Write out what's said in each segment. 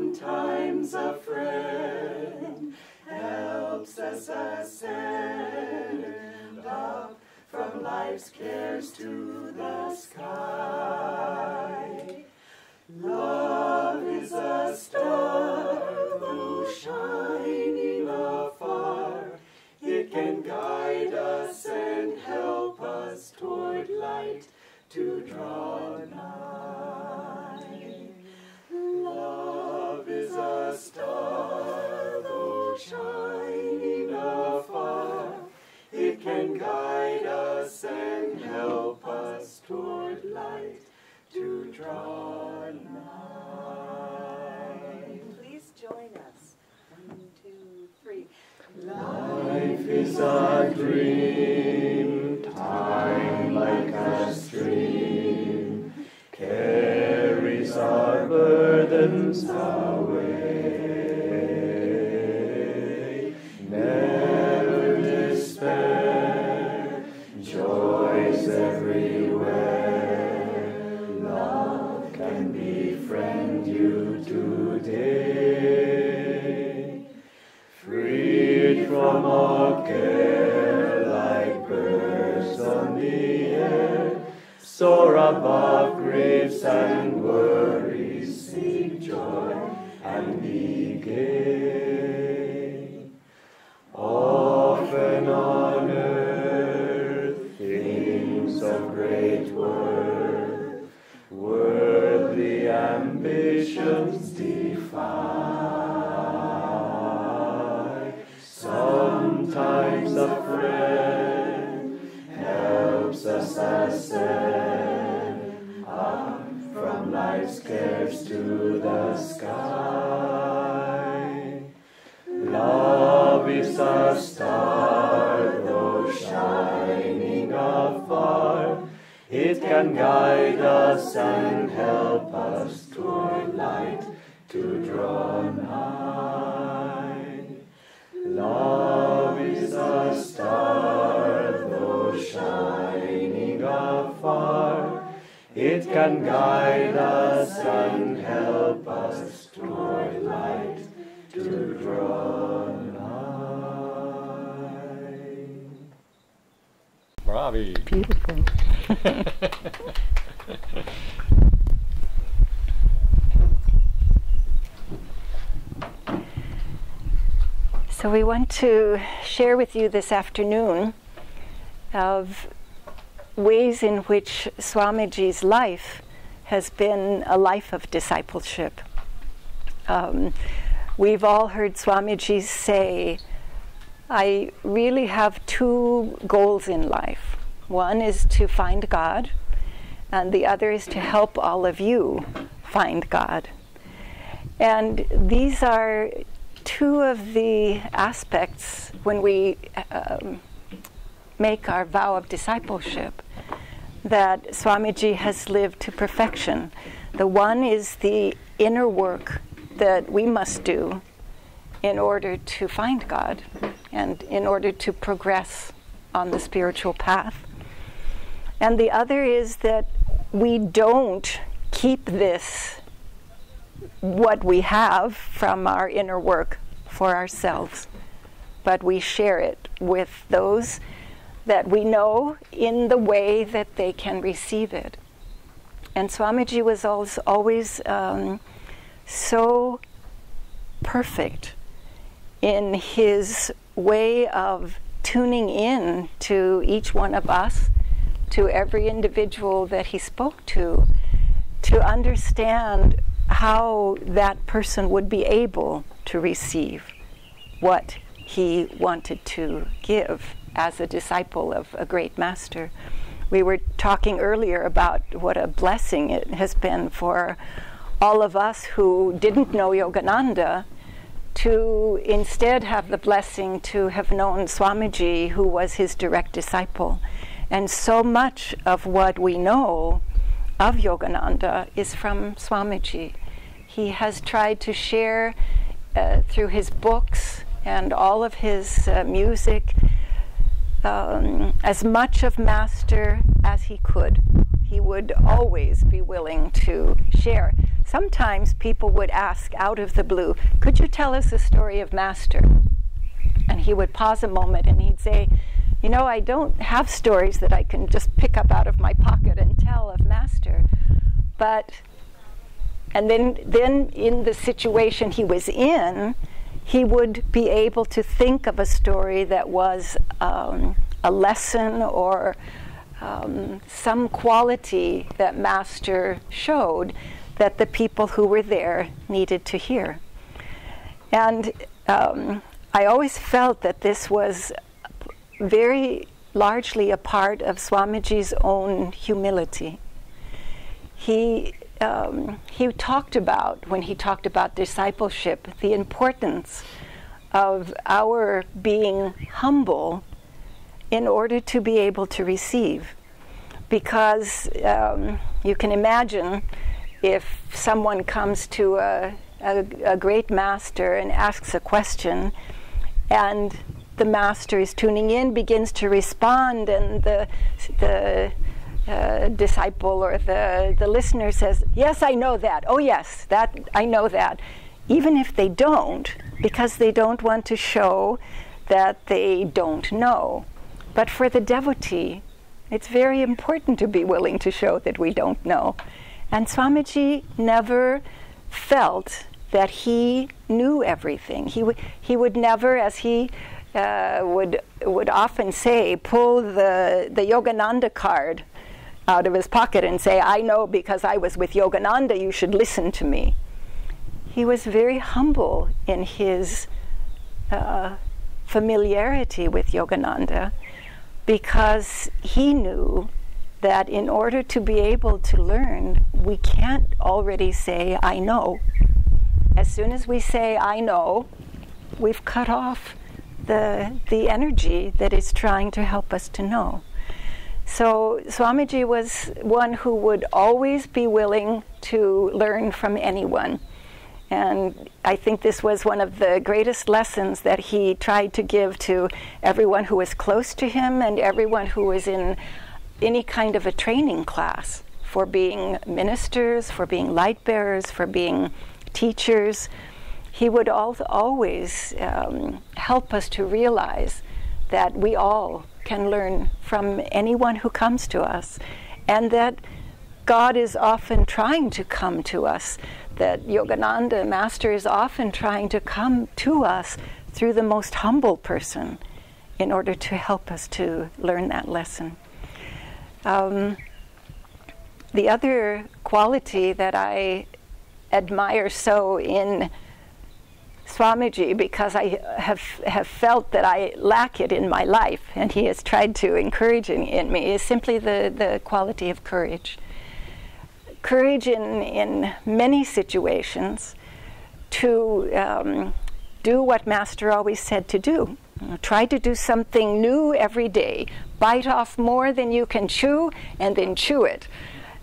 sometimes a friend, helps us ascend up from life's cares to the sky. Love is a star, though shining afar. It can guide us and help us toward light to draw nigh. Love is a star, though shining afar. It can guide us and help us toward light to draw nigh. Please join us. 1, 2, 3. Life is a dream, time like a stream, carries our burdens away. Never despair, joys everywhere. Love can befriend you today. Freed from all care, like birds on the air, soar above griefs and worries, seek joy and be gay. Often on earth, things of great worth, worldly ambitions defy. Sometimes a friend helps us ascend up from life's cares to the sky. Love is a star, though shining afar. It can guide us and help us toward light to draw nigh. Love is a star, though shining afar. It can guide us and help us toward light to draw nigh. Bravi. Beautiful. So we want to share with you this afternoon of ways in which Swamiji's life has been a life of discipleship. We've all heard Swamiji say, I really have 2 goals in life. One is to find God, and the other is to help all of you find God. And these are 2 of the aspects when we make our vow of discipleship that Swamiji has lived to perfection. The one is the inner work that we must do in order to find God and in order to progress on the spiritual path. And the other is that we don't keep this, what we have from our inner work, for ourselves, but we share it with those that we know in the way that they can receive it. And Swamiji was always so perfect in his way of tuning in to each one of us, to every individual that he spoke to understand how that person would be able to receive what he wanted to give as a disciple of a great master. We were talking earlier about what a blessing it has been for all of us who didn't know Yogananda to instead have the blessing to have known Swamiji, who was his direct disciple. And so much of what we know of Yogananda is from Swamiji. He has tried to share through his books and all of his music as much of Master as he could. He would always be willing to share. sometimes people would ask out of the blue, could you tell us a story of Master? And he would pause a moment and he'd say, you know, I don't have stories that I can just pick up out of my pocket and tell of Master. And then in the situation he was in, he would be able to think of a story that was a lesson or some quality that Master showed that the people who were there needed to hear. And I always felt that this was very largely a part of Swamiji's own humility. He talked about, when he talked about discipleship, the importance of our being humble in order to be able to receive. Because you can imagine if someone comes to a great master and asks a question, and the master is tuning in, begins to respond, and the disciple or the listener says, yes, I know that. Oh, yes, that I know that. Even if they don't, because they don't want to show that they don't know. But for the devotee, it's very important to be willing to show that we don't know. And Swamiji never felt that he knew everything. He would never, as he would often say, pull the Yogananda card out of his pocket and say, I know because I was with Yogananda, you should listen to me. He was very humble in his familiarity with Yogananda, because he knew that in order to be able to learn, we can't already say, I know. As soon as we say, I know, we've cut off the energy that is trying to help us to know. So Swamiji was one who would always be willing to learn from anyone. And I think this was one of the greatest lessons that he tried to give to everyone who was close to him and everyone who was in any kind of a training class for being ministers, for being light bearers, for being teachers. He would always help us to realize that we all can learn from anyone who comes to us, and that God is often trying to come to us, that Yogananda, Master, is often trying to come to us through the most humble person in order to help us to learn that lesson. The other quality that I admire so in Swamiji, because I have felt that I lack it in my life, and he has tried to encourage it in me, is simply the quality of courage. Courage in many situations to do what Master always said to do. Try to do something new every day. Bite off more than you can chew, and then chew it.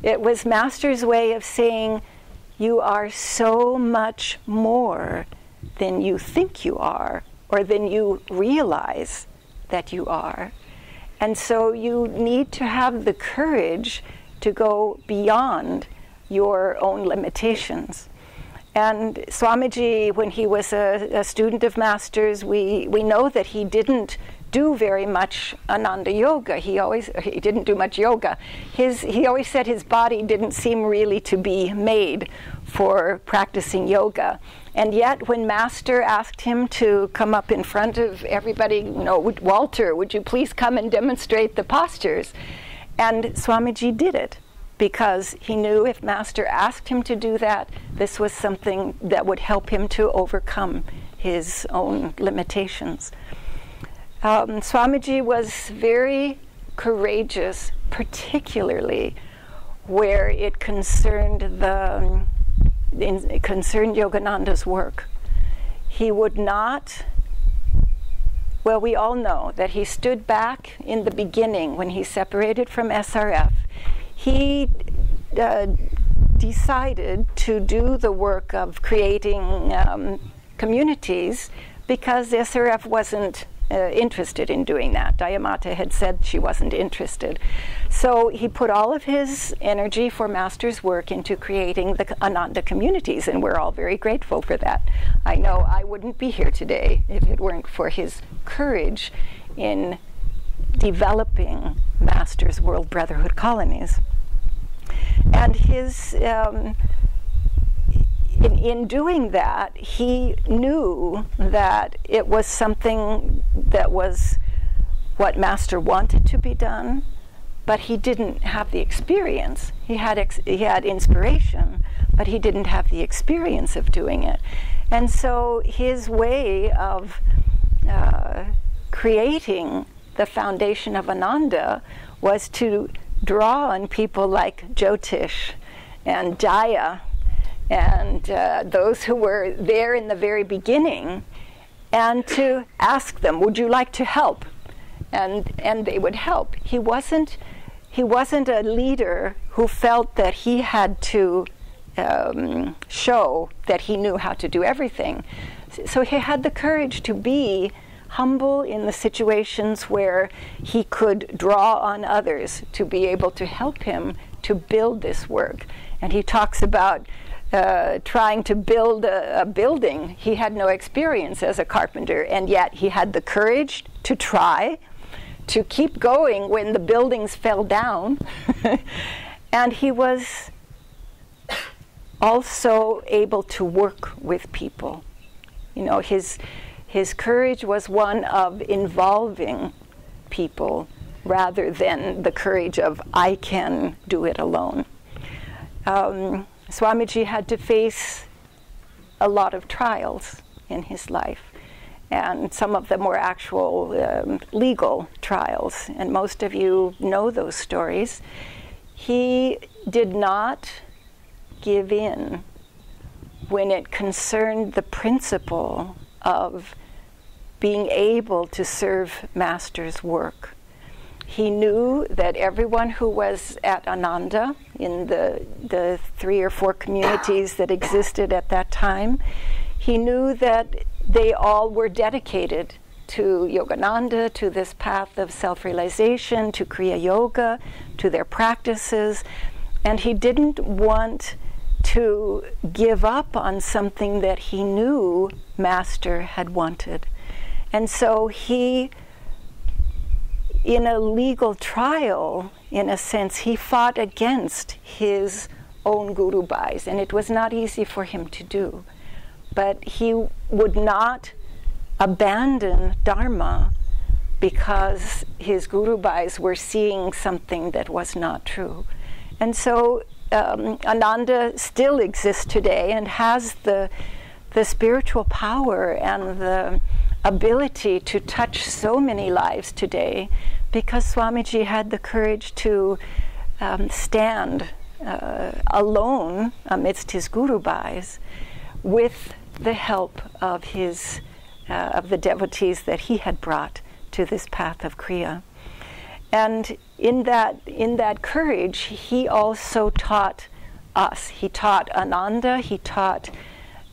It was Master's way of saying, you are so much more than you think you are, or than you realize that you are. And so you need to have the courage to go beyond your own limitations. And Swamiji, when he was a student of Master's, we know that he didn't do very much Ananda yoga. He didn't do much yoga. He always said his body didn't seem really to be made for practicing yoga. And yet when Master asked him to come up in front of everybody, Walter, would you please come and demonstrate the postures? And Swamiji did it, because he knew if Master asked him to do that, this was something that would help him to overcome his own limitations. Swamiji was very courageous, particularly where it concerned Yogananda's work. He would not, well, we all know that he stood back in the beginning when he separated from SRF. He decided to do the work of creating communities because SRF wasn't interested in doing that. Dayamata had said she wasn't interested. So he put all of his energy for Master's work into creating the Ananda communities, and we're all very grateful for that. I know I wouldn't be here today if it weren't for his courage in developing Master's World Brotherhood colonies. And his in doing that, he knew that it was something that was what Master wanted to be done, but he didn't have the experience. He had inspiration, but he didn't have the experience of doing it. And so his way of creating the foundation of Ananda was to draw on people like Jyotish and Jaya and those who were there in the very beginning, and to ask them, would you like to help? And they would help. He wasn't a leader who felt that he had to show that he knew how to do everything. So he had the courage to be humble in the situations where he could draw on others to be able to help him to build this work. And he talks about trying to build a building. He had no experience as a carpenter, and yet he had the courage to try, to keep going when the buildings fell down. And he was also able to work with people. You know, his courage was one of involving people rather than the courage of, I can do it alone. Swamiji had to face a lot of trials in his life, and some of them were actual legal trials, and most of you know those stories. He did not give in when it concerned the principle of being able to serve Master's work. He knew that everyone who was at Ananda, in the 3 or 4 communities that existed at that time, he knew that they all were dedicated to Yogananda, to this path of self-realization, to Kriya Yoga, to their practices, and he didn't want to give up on something that he knew Master had wanted. And so he, in a legal trial, in a sense, he fought against his own Guru Bhais, and it was not easy for him to do. But he would not abandon Dharma because his Guru Bhais were seeing something that was not true. And so Ananda still exists today and has the spiritual power and the ability to touch so many lives today because Swamiji had the courage to stand alone amidst his Guru Bhais with the help of the devotees that he had brought to this path of Kriya. And in that courage, he also taught us. He taught Ananda, he taught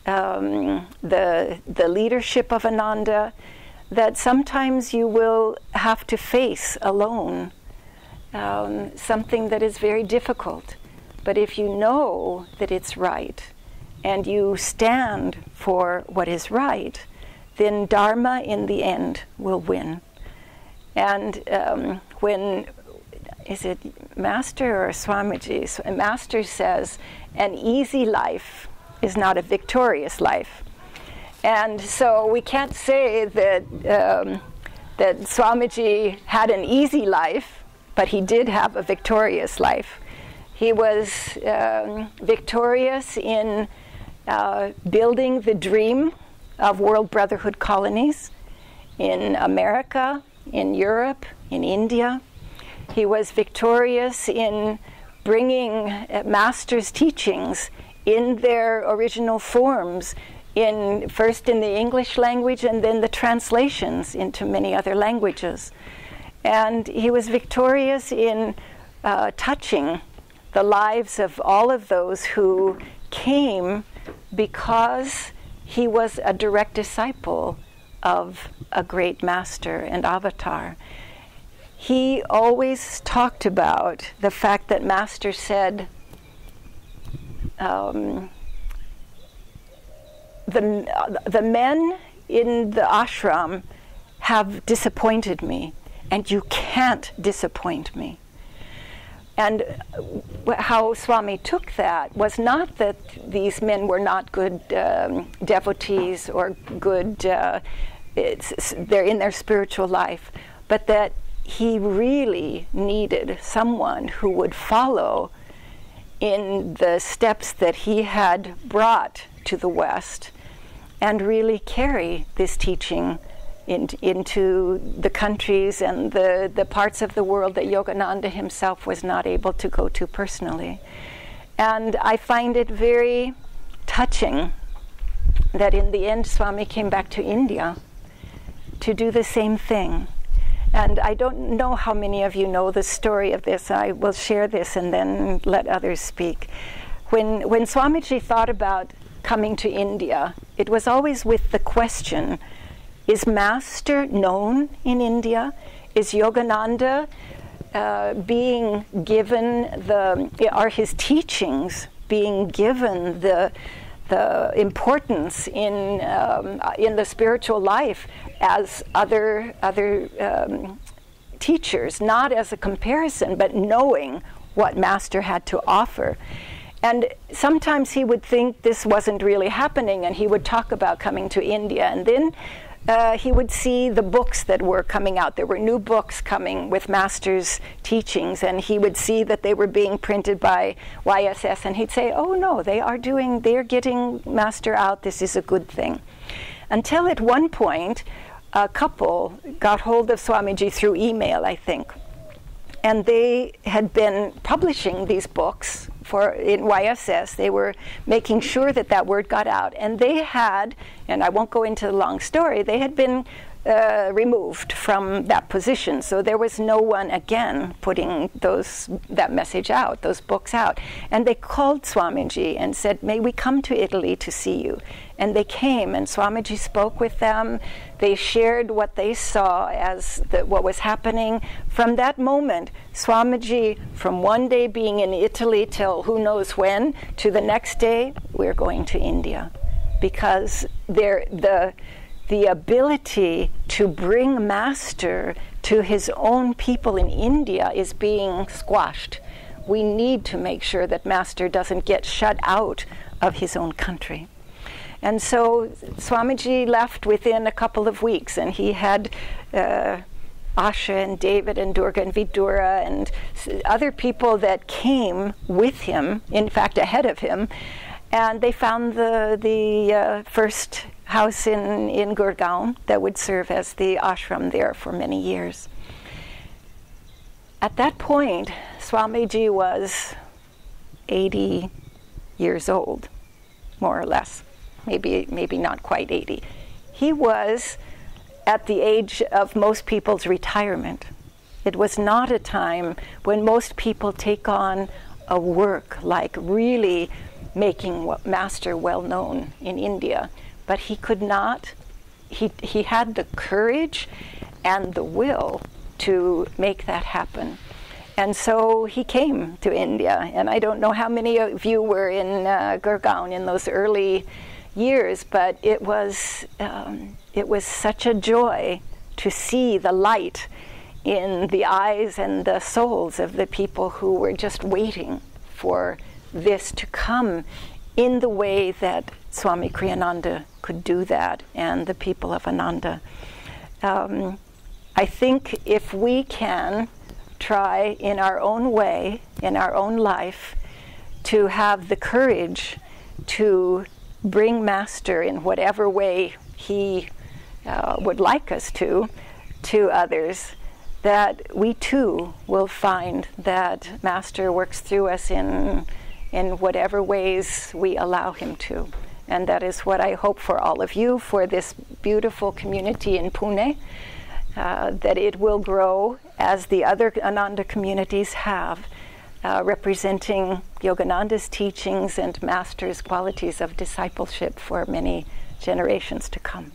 the leadership of Ananda, that sometimes you will have to face alone something that is very difficult. But if you know that it's right and you stand for what is right, then Dharma in the end will win. And when, is it Master or Swamiji? Master says, an easy life is not a victorious life. And so we can't say that that Swamiji had an easy life, but he did have a victorious life. He was victorious in building the dream of World Brotherhood colonies in America, in Europe, in India. He was victorious in bringing Master's teachings in their original forms, first in the English language and then the translations into many other languages. And he was victorious in touching the lives of all of those who came because he was a direct disciple of a great master and avatar. He always talked about the fact that Master said, the men in the ashram have disappointed me, and you can't disappoint me. And how Swami took that was not that these men were not good devotees or good, they're in their spiritual life, but that he really needed someone who would follow in the steps that he had brought to the West and really carry this teaching into the countries and the parts of the world that Yogananda himself was not able to go to personally. And I find it very touching that in the end Swami came back to India to do the same thing. And I don't know how many of you know the story of this. I will share this and then let others speak. When Swamiji thought about coming to India, it was always with the question, is Master known in India? Is Yogananda being given are his teachings being given the importance in the spiritual life as other teachers, not as a comparison, but knowing what Master had to offer. And sometimes he would think this wasn't really happening, and he would talk about coming to India, and then he would see the books that were coming out. There were new books coming with Master's teachings, and he would see that they were being printed by YSS, and he'd say, oh no, they're getting Master out, this is a good thing. Until at one point, a couple got hold of Swamiji through email, I think. And they had been publishing these books in YSS. They were making sure that that word got out. And they had, and I won't go into the long story, they had been removed from that position. So there was no one again putting that message out, those books out. And they called Swamiji and said, may we come to Italy to see you? And they came, and Swamiji spoke with them. They shared what they saw as what was happening. From that moment, Swamiji, from one day being in Italy till who knows when, to the next day, we're going to India. Because the ability to bring Master to his own people in India is being squashed. We need to make sure that Master doesn't get shut out of his own country. And so Swamiji left within a couple of weeks, and he had Asha and David and Durga and Vidura and other people that came with him, in fact ahead of him, and they found the first house in Gurgaon that would serve as the ashram there for many years. At that point, Swamiji was 80 years old, more or less. Maybe not quite 80. He was at the age of most people's retirement. It was not a time when most people take on a work like really making Master well known in India. But he could not, he had the courage and the will to make that happen. And so he came to India. And I don't know how many of you were in Gurgaon in those early years, but it was such a joy to see the light in the eyes and the souls of the people who were just waiting for this to come in the way that Swami Kriyananda could do that, and the people of Ananda. I think if we can try in our own way, in our own life, to have the courage to bring Master in whatever way he would like us to others, that we too will find that Master works through us in whatever ways we allow him to. And that is what I hope for all of you, for this beautiful community in Pune, that it will grow as the other Ananda communities have, representing Yogananda's teachings and Master's qualities of discipleship for many generations to come.